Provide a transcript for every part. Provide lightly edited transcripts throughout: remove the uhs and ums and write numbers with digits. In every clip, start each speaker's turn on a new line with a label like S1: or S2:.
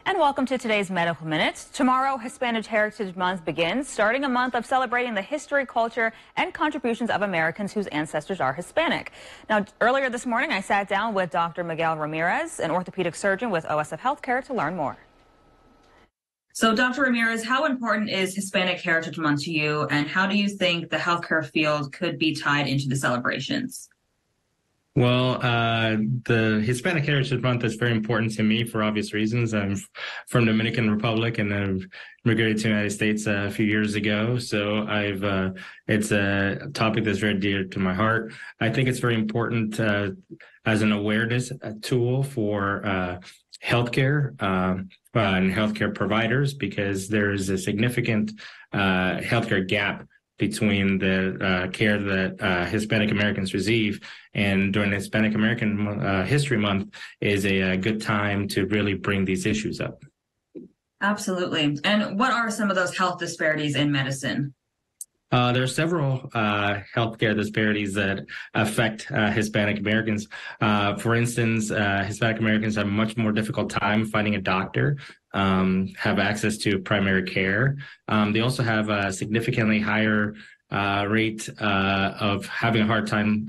S1: And welcome to today's Medical Minute. Tomorrow, Hispanic Heritage Month begins, starting a month of celebrating the history, culture, and contributions of Americans whose ancestors are Hispanic. Now, earlier this morning, I sat down with Dr. Miguel Ramirez, an orthopedic surgeon with OSF Healthcare, to learn more. So, Dr. Ramirez, how important is Hispanic Heritage Month to you, and how do you think the healthcare field could be tied into the celebrations?
S2: Well, the Hispanic Heritage Month is very important to me for obvious reasons. I'm from Dominican Republic and I've immigrated to the United States a few years ago. So it's a topic that's very dear to my heart. I think it's very important as an awareness tool for healthcare and healthcare providers, because there is a significant healthcare gap between the care that Hispanic Americans receive. And during Hispanic American History Month is a good time to really bring these issues up.
S1: Absolutely. And what are some of those health disparities in medicine?
S2: There are several healthcare disparities that affect Hispanic Americans. For instance, Hispanic Americans have a much more difficult time finding a doctor, have access to primary care. They also have a significantly higher rate of having a hard time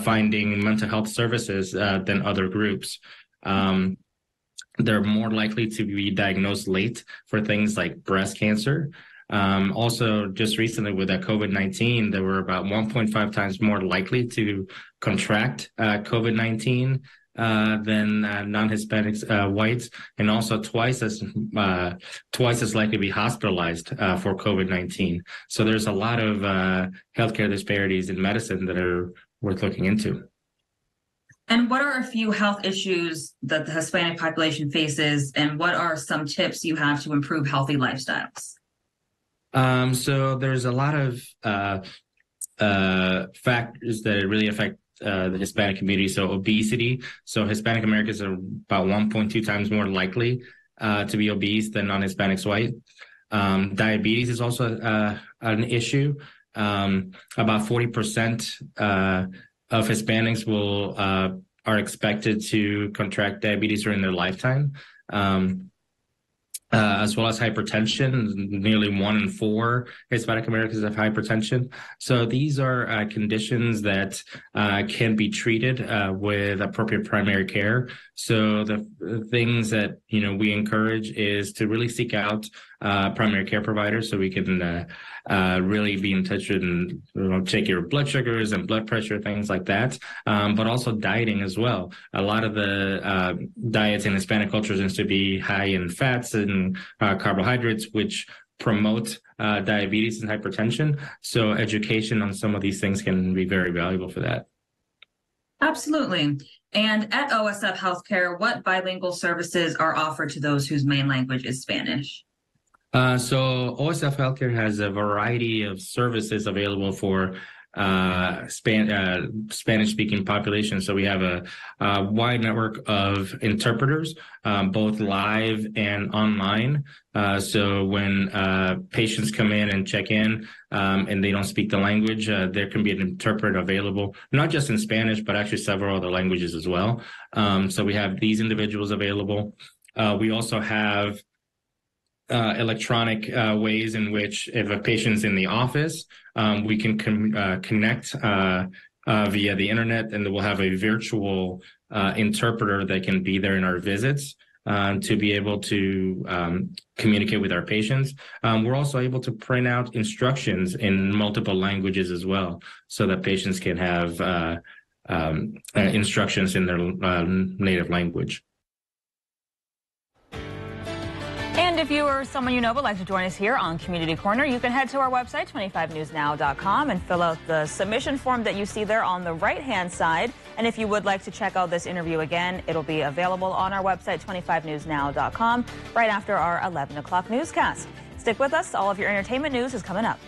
S2: finding mental health services than other groups. They're more likely to be diagnosed late for things like breast cancer. Also, just recently with COVID-19, they were about 1.5 times more likely to contract COVID-19 than non-Hispanics, whites, and also twice as likely to be hospitalized for COVID-19. So there's a lot of healthcare disparities in medicine that are worth looking into.
S1: And what are a few health issues that the Hispanic population faces, and what are some tips you have to improve healthy lifestyles?
S2: So there's a lot of factors that really affect the Hispanic community. So obesity. So Hispanic Americans are about 1.2 times more likely to be obese than non-Hispanics white. Diabetes is also an issue. About 40% of Hispanics are expected to contract diabetes during their lifetime. As well as hypertension. Nearly 1 in 4 Hispanic Americans have hypertension. So these are conditions that can be treated with appropriate primary care. So the things that we encourage is to really seek out primary care providers, so we can really be in touch with and check your blood sugars and blood pressure, things like that. But also dieting as well. A lot of the diets in Hispanic culture tends to be high in fats and carbohydrates, which promote diabetes and hypertension. So education on some of these things can be very valuable for that.
S1: Absolutely. And at OSF Healthcare, what bilingual services are offered to those whose main language is Spanish?
S2: So OSF Healthcare has a variety of services available for Spanish-speaking population. So we have a wide network of interpreters, both live and online. So when patients come in and check in and they don't speak the language, there can be an interpreter available, not just in Spanish, but actually several other languages as well. So we have these individuals available. We also have electronic ways in which, if a patient's in the office, we can connect via the internet, and we'll have a virtual interpreter that can be there in our visits to be able to communicate with our patients. We're also able to print out instructions in multiple languages as well, so that patients can have instructions in their native language. And if you or someone you know would like to join us here on Community Corner, you can head to our website, 25newsnow.com, and fill out the submission form that you see there on the right-hand side. And if you would like to check out this interview again, it'll be available on our website, 25newsnow.com, right after our 11 o'clock newscast. Stick with us. All of your entertainment news is coming up.